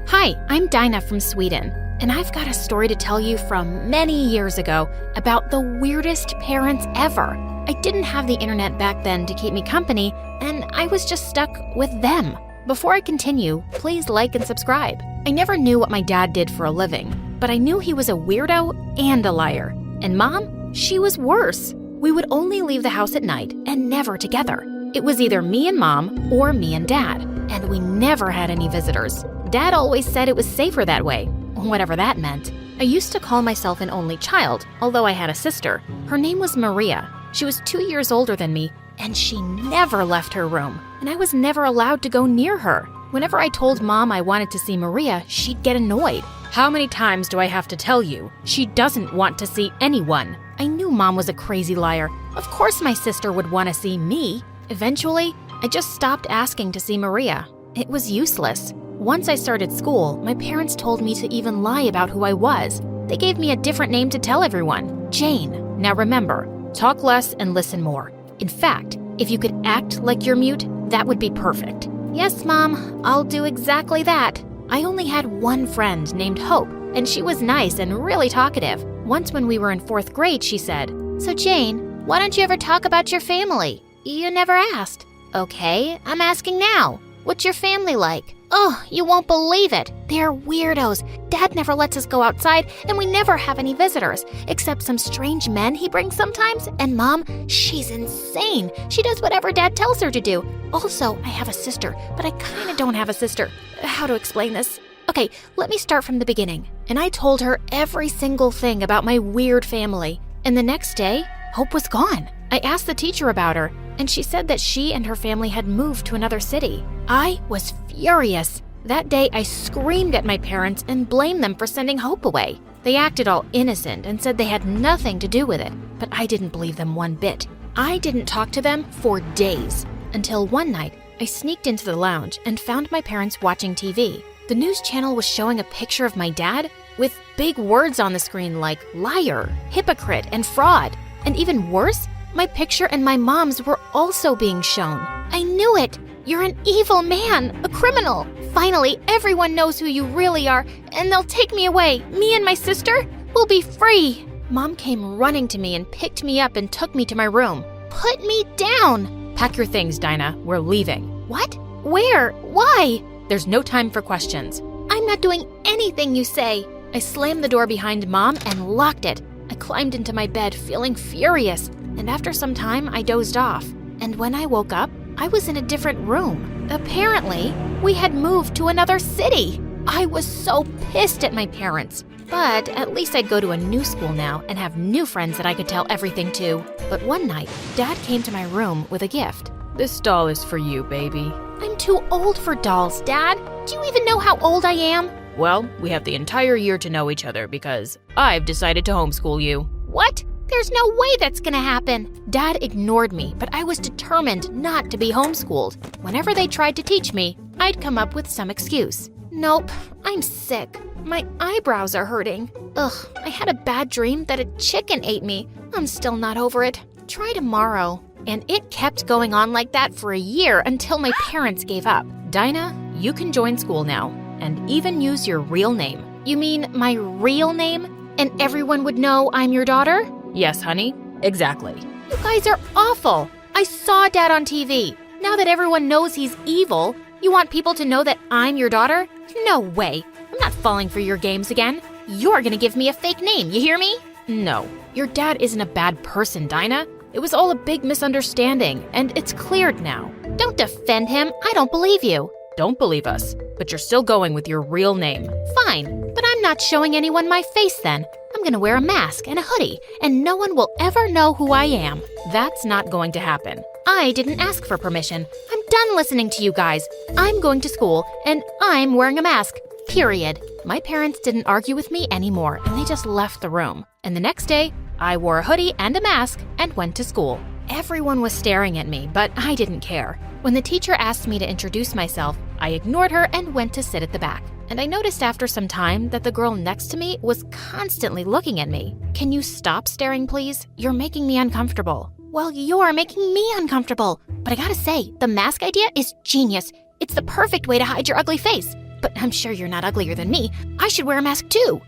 Hi, I'm Dinah from Sweden, and I've got a story to tell you from many years ago about the weirdest parents ever. I didn't have the internet back then to keep me company, and I was just stuck with them. Before I continue, please like and subscribe. I never knew what my dad did for a living, but I knew he was a weirdo and a liar. And Mom, she was worse. We would only leave the house at night and never together. It was either me and Mom or me and Dad, and we never had any visitors. Dad always said it was safer that way, whatever that meant. I used to call myself an only child, although I had a sister. Her name was Maria. She was 2 years older than me, and she never left her room, and I was never allowed to go near her. Whenever I told Mom I wanted to see Maria, she'd get annoyed. How many times do I have to tell you? She doesn't want to see anyone. I knew Mom was a crazy liar. Of course my sister would want to see me. Eventually, I just stopped asking to see Maria. It was useless. Once I started school, my parents told me to even lie about who I was. They gave me a different name to tell everyone, Jane. Now remember, talk less and listen more. In fact, if you could act like you're mute, that would be perfect. Yes, Mom, I'll do exactly that. I only had one friend named Hope, and she was nice and really talkative. Once when we were in 4th grade, she said, "So Jane, why don't you ever talk about your family? You never asked." "Okay, I'm asking now. What's your family like?" "Oh, you won't believe it. They're weirdos. Dad never lets us go outside, and we never have any visitors, except some strange men he brings sometimes. And Mom, she's insane. She does whatever Dad tells her to do. Also, I have a sister, but I kind of don't have a sister. How to explain this? Okay, let me start from the beginning." And I told her every single thing about my weird family. And the next day, Hope was gone. I asked the teacher about her, and she said that she and her family had moved to another city. I was furious. That day, I screamed at my parents and blamed them for sending Hope away. They acted all innocent and said they had nothing to do with it, but I didn't believe them one bit. I didn't talk to them for days, until one night, I sneaked into the lounge and found my parents watching TV. The news channel was showing a picture of my dad with big words on the screen like liar, hypocrite, and fraud. And even worse, my picture and my mom's were also being shown. I knew it! You're an evil man, a criminal. Finally, everyone knows who you really are, and they'll take me away. Me and my sister will be free. Mom came running to me and picked me up and took me to my room. Put me down! Pack your things, Dinah. We're leaving. What? Where? Why? There's no time for questions. I'm not doing anything you say. I slammed the door behind Mom and locked it. I climbed into my bed feeling furious, and after some time, I dozed off. And when I woke up, I was in a different room. Apparently, we had moved to another city. I was so pissed at my parents. But at least I'd go to a new school now and have new friends that I could tell everything to. But one night, Dad came to my room with a gift. "This doll is for you, baby." I'm too old for dolls, Dad. Do you even know how old I am? "Well, we have the entire year to know each other because I've decided to homeschool you." What? There's no way that's gonna happen. Dad ignored me, but I was determined not to be homeschooled. Whenever they tried to teach me, I'd come up with some excuse. Nope, I'm sick. My eyebrows are hurting. Ugh, I had a bad dream that a chicken ate me. I'm still not over it. Try tomorrow. And it kept going on like that for a year until my parents gave up. Dinah, you can join school now and even use your real name. You mean my real name? And everyone would know I'm your daughter? Yes, honey, exactly. You guys are awful. I saw Dad on TV. Now that everyone knows he's evil, you want people to know that I'm your daughter? No way. I'm not falling for your games again. You're gonna give me a fake name, you hear me? No, your dad isn't a bad person, Dinah. It was all a big misunderstanding, and it's cleared now. Don't defend him. I don't believe you. Don't believe us, but you're still going with your real name. Fine, but I'm not showing anyone my face then. I'm gonna wear a mask and a hoodie, and no one will ever know who I am. That's not going to happen. I didn't ask for permission. I'm done listening to you guys. I'm going to school, and I'm wearing a mask. Period. My parents didn't argue with me anymore, and they just left the room. And the next day, I wore a hoodie and a mask and went to school. Everyone was staring at me, but I didn't care. When the teacher asked me to introduce myself, I ignored her and went to sit at the back. And I noticed after some time that the girl next to me was constantly looking at me. Can you stop staring, please? You're making me uncomfortable. Well, you're making me uncomfortable. But I gotta say, the mask idea is genius. It's the perfect way to hide your ugly face. But I'm sure you're not uglier than me. I should wear a mask too.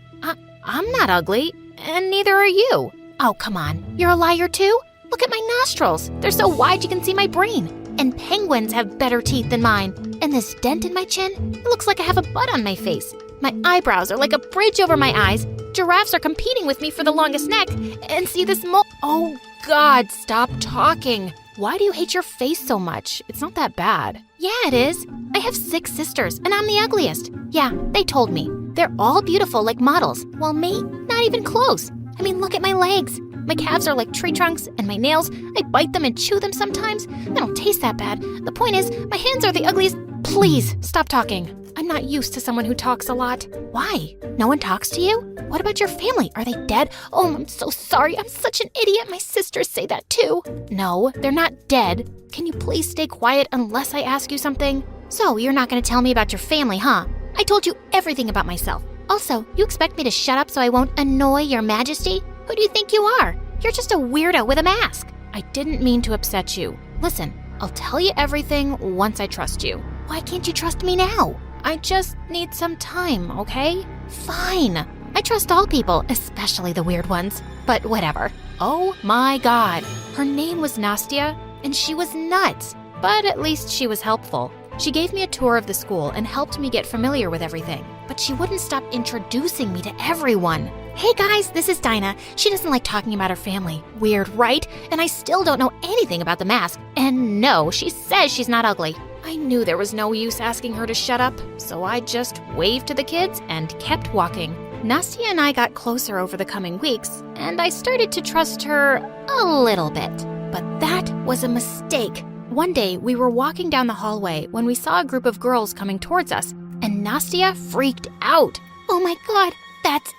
I'm not ugly, and neither are you. Oh, come on. You're a liar too? Look at my nostrils. They're so wide you can see my brain. And penguins have better teeth than mine. And this dent in my chin, it looks like I have a butt on my face. My eyebrows are like a bridge over my eyes. Giraffes are competing with me for the longest neck. And see this Oh, God, stop talking. Why do you hate your face so much? It's not that bad. Yeah, it is. I have 6 sisters, and I'm the ugliest. Yeah, they told me. They're all beautiful like models, while me, not even close. I mean, look at my legs. My calves are like tree trunks, and my nails, I bite them and chew them sometimes. They don't taste that bad. The point is, my hands are the ugliest. Please, stop talking. I'm not used to someone who talks a lot. Why? No one talks to you? What about your family? Are they dead? Oh, I'm so sorry. I'm such an idiot. My sisters say that too. No, they're not dead. Can you please stay quiet unless I ask you something? So, you're not going to tell me about your family, huh? I told you everything about myself. Also, you expect me to shut up so I won't annoy your majesty? Who do you think you are? You're just a weirdo with a mask. I didn't mean to upset you. Listen, I'll tell you everything once I trust you. Why can't you trust me now? I just need some time, okay? Fine. I trust all people, especially the weird ones. But whatever. Oh my God. Her name was Nastya, and she was nuts. But at least she was helpful. She gave me a tour of the school and helped me get familiar with everything. But she wouldn't stop introducing me to everyone. Hey guys, this is Dinah. She doesn't like talking about her family. Weird, right? And I still don't know anything about the mask. And no, she says she's not ugly. I knew there was no use asking her to shut up, so I just waved to the kids and kept walking. Nastya and I got closer over the coming weeks, and I started to trust her a little bit. But that was a mistake. One day, we were walking down the hallway when we saw a group of girls coming towards us, and Nastya freaked out. Oh my God, that's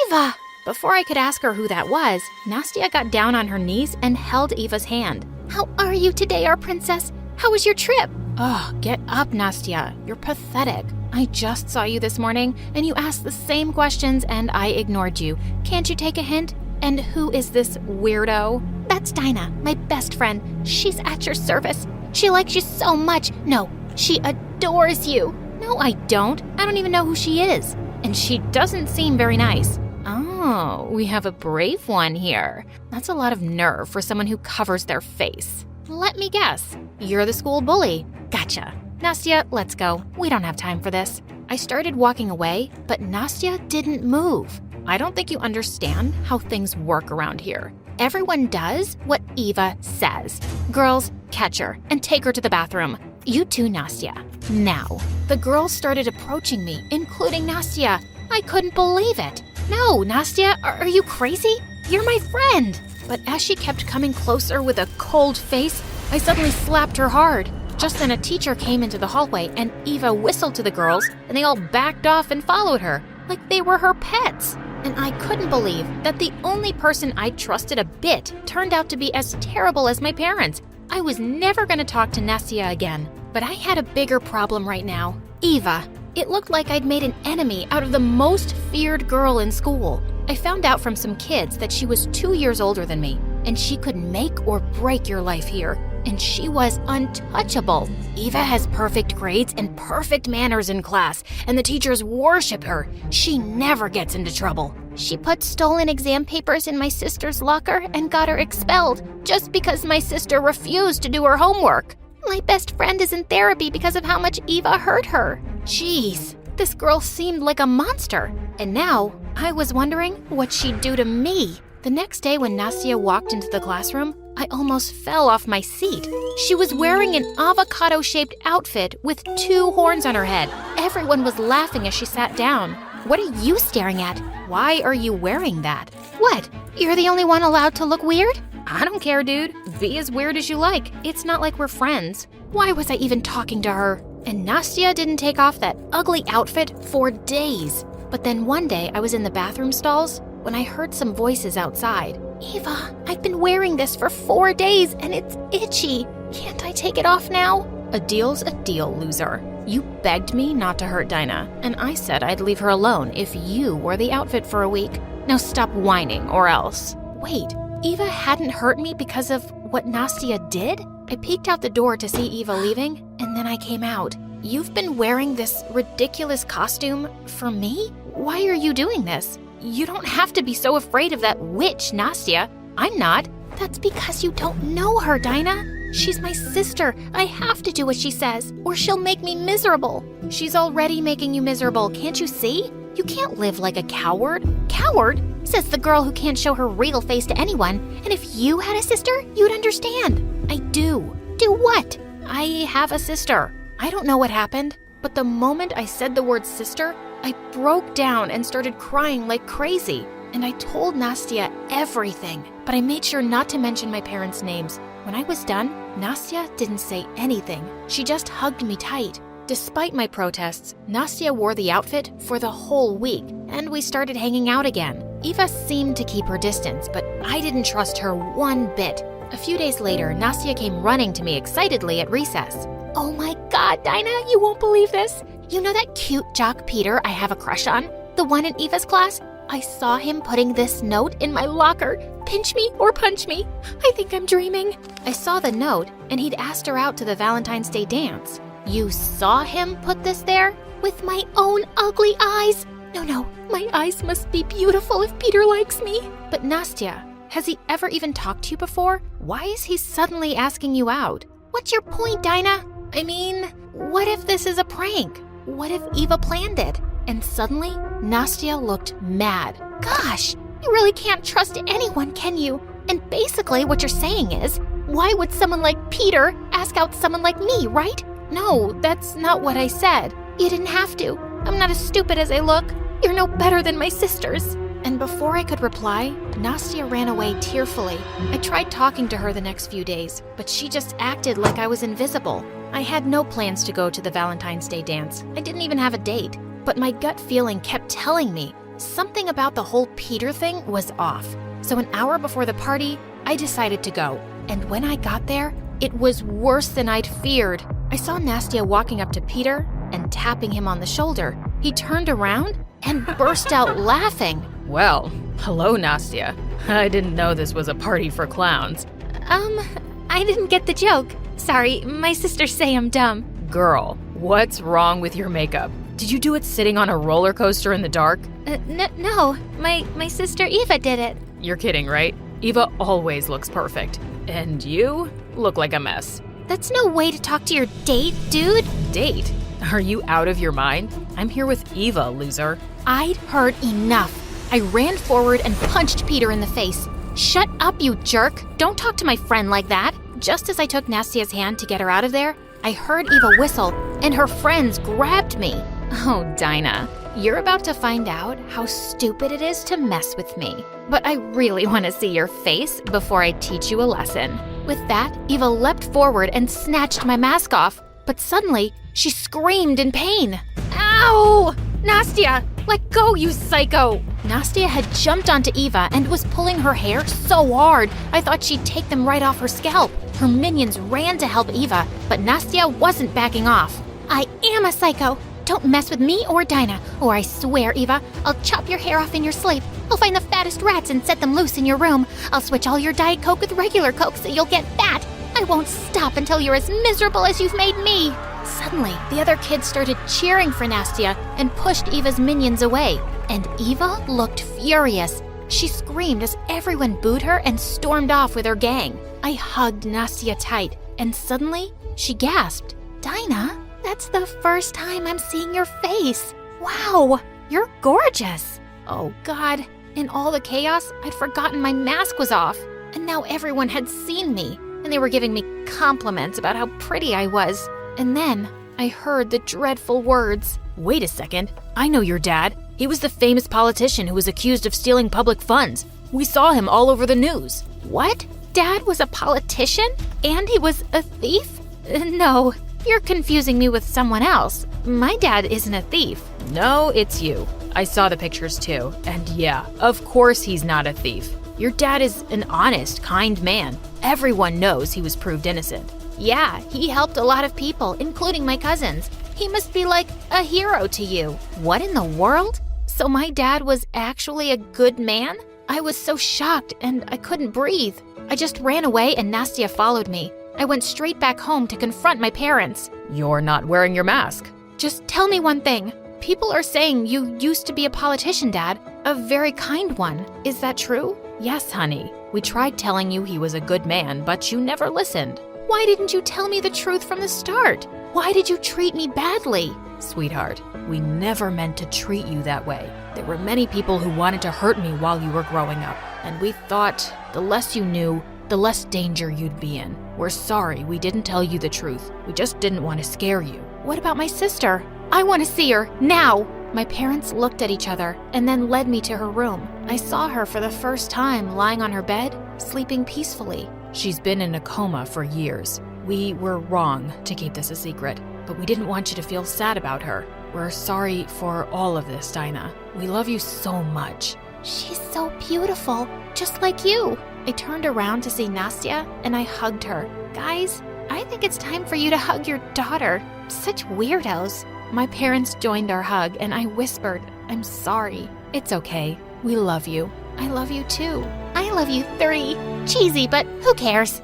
Eva! Before I could ask her who that was, Nastya got down on her knees and held Eva's hand. How are you today, our princess? How was your trip? Oh, get up, Nastya. You're pathetic. I just saw you this morning, and you asked the same questions, and I ignored you. Can't you take a hint? And who is this weirdo? That's Dinah, my best friend. She's at your service. She likes you so much. No, she adores you. No, I don't. I don't even know who she is. And she doesn't seem very nice. Oh, we have a brave one here. That's a lot of nerve for someone who covers their face. Let me guess. You're the school bully. Gotcha. Nastya, let's go. We don't have time for this. I started walking away, but Nastya didn't move. I don't think you understand how things work around here. Everyone does what Eva says. Girls, catch her and take her to the bathroom. You too, Nastya. Now. The girls started approaching me, including Nastya. I couldn't believe it. No, Nastya, are you crazy? You're my friend. But as she kept coming closer with a cold face, I suddenly slapped her hard. Just then a teacher came into the hallway and Eva whistled to the girls and they all backed off and followed her, like they were her pets. And I couldn't believe that the only person I trusted a bit turned out to be as terrible as my parents. I was never going to talk to Nastya again. But I had a bigger problem right now. Eva. It looked like I'd made an enemy out of the most feared girl in school. I found out from some kids that she was 2 years older than me, and she could make or break your life here. And she was untouchable. Eva has perfect grades and perfect manners in class, and the teachers worship her. She never gets into trouble. She put stolen exam papers in my sister's locker and got her expelled just because my sister refused to do her homework. My best friend is in therapy because of how much Eva hurt her. Jeez, this girl seemed like a monster. And now, I was wondering what she'd do to me. The next day when Nastya walked into the classroom, I almost fell off my seat. She was wearing an avocado-shaped outfit with 2 horns on her head. Everyone was laughing as she sat down. What are you staring at? Why are you wearing that? What? You're the only one allowed to look weird? I don't care, dude. Be as weird as you like. It's not like we're friends. Why was I even talking to her? And Nastya didn't take off that ugly outfit for days. But then one day I was in the bathroom stalls when I heard some voices outside. Eva, I've been wearing this for 4 days and it's itchy. Can't I take it off now? A deal's a deal, loser. You begged me not to hurt Dinah, and I said I'd leave her alone if you wore the outfit for a week. Now stop whining or else. Wait, Eva hadn't hurt me because of what Nastya did? I peeked out the door to see Eva leaving, and then I came out. you've been wearing this ridiculous costume for me? Why are you doing this? You don't have to be so afraid of that witch, Nastya. I'm not. That's because you don't know her, Dinah. She's my sister. I have to do what she says, or she'll make me miserable. She's already making you miserable, can't you see? You can't live like a coward. Coward? Says the girl who can't show her real face to anyone. And if you had a sister, you'd understand. I do. Do what? I have a sister. I don't know what happened, but the moment I said the word sister, I broke down and started crying like crazy. And I told Nastya everything, but I made sure not to mention my parents' names. When I was done, Nastya didn't say anything. She just hugged me tight. Despite my protests, Nastya wore the outfit for the whole week, and we started hanging out again. Eva seemed to keep her distance, but I didn't trust her one bit. A few days later, Nastya came running to me excitedly at recess. Oh my God, Dinah, you won't believe this. You know that cute jock Peter I have a crush on? The one in Eva's class? I saw him putting this note in my locker. Pinch me or punch me. I think I'm dreaming. I saw the note, and he'd asked her out to the Valentine's Day dance. You saw him put this there? With my own ugly eyes? No, my eyes must be beautiful if Peter likes me. But Nastya, has he ever even talked to you before? Why is he suddenly asking you out? What's your point, Dinah? I mean, what if this is a prank? What if Eva planned it? And suddenly, Nastya looked mad. Gosh, you really can't trust anyone, can you? And basically what you're saying is, why would someone like Peter ask out someone like me, right? No, that's not what I said. You didn't have to. I'm not as stupid as I look. You're no better than my sisters. And before I could reply, Nastya ran away tearfully. I tried talking to her the next few days, but she just acted like I was invisible. I had no plans to go to the Valentine's Day dance. I didn't even have a date. But my gut feeling kept telling me something about the whole Peter thing was off. So an hour before the party, I decided to go. And when I got there, it was worse than I'd feared. I saw Nastya walking up to Peter and tapping him on the shoulder. He turned around and burst out laughing. Well, hello, Nastya. I didn't know this was a party for clowns. I didn't get the joke. Sorry, my sisters say I'm dumb. Girl, what's wrong with your makeup? Did you do it sitting on a roller coaster in the dark? No, my sister Eva did it. You're kidding, right? Eva always looks perfect. And you look like a mess. That's no way to talk to your date, dude. Date? Are you out of your mind? I'm here with Eva, loser. I'd heard enough. I ran forward and punched Peter in the face. Shut up, you jerk. Don't talk to my friend like that. Just as I took Nastya's hand to get her out of there, I heard Eva whistle, and her friends grabbed me. Oh, Dinah, you're about to find out how stupid it is to mess with me. But I really want to see your face before I teach you a lesson. With that, Eva leapt forward and snatched my mask off. But suddenly, she screamed in pain. Ow! Nastya, let go, you psycho! Nastya had jumped onto Eva and was pulling her hair so hard, I thought she'd take them right off her scalp. Her minions ran to help Eva, but Nastya wasn't backing off. I am a psycho. Don't mess with me or Dinah, or I swear, Eva, I'll chop your hair off in your sleep. I'll find the fattest rats and set them loose in your room. I'll switch all your Diet Coke with regular Coke so you'll get fat. I won't stop until you're as miserable as you've made me. Suddenly, the other kids started cheering for Nastya and pushed Eva's minions away. And Eva looked furious. She screamed as everyone booed her and stormed off with her gang. I hugged Nastya tight, and suddenly, she gasped. Dinah, that's the first time I'm seeing your face. Wow, you're gorgeous. Oh God, in all the chaos, I'd forgotten my mask was off. And now everyone had seen me, and they were giving me compliments about how pretty I was. And then I heard the dreadful words. Wait a second, I know your dad. He was the famous politician who was accused of stealing public funds. We saw him all over the news. What? Dad was a politician? And he was a thief? No, you're confusing me with someone else. My dad isn't a thief. No, it's you. I saw the pictures too. And yeah, of course he's not a thief. Your dad is an honest, kind man. Everyone knows he was proved innocent. Yeah, he helped a lot of people, including my cousins. He must be like a hero to you. What in the world? So my dad was actually a good man? I was so shocked and I couldn't breathe. I just ran away and Nastya followed me. I went straight back home to confront my parents. You're not wearing your mask. Just tell me one thing. People are saying you used to be a politician, Dad. A very kind one. Is that true? Yes, honey. We tried telling you he was a good man, but you never listened. Why didn't you tell me the truth from the start? Why did you treat me badly? Sweetheart, we never meant to treat you that way. There were many people who wanted to hurt me while you were growing up, and we thought the less you knew, the less danger you'd be in. We're sorry we didn't tell you the truth. We just didn't want to scare you. What about my sister? I want to see her, now! My parents looked at each other and then led me to her room. I saw her for the first time lying on her bed, sleeping peacefully. She's been in a coma for years. We were wrong to keep this a secret, but we didn't want you to feel sad about her. We're sorry for all of this, Dinah. We love you so much. She's so beautiful, just like you. I turned around to see Nastya and I hugged her. Guys, I think it's time for you to hug your daughter. Such weirdos. My parents joined our hug and I whispered, I'm sorry. It's okay. We love you. I love you too. I love you 3. Cheesy, but who cares?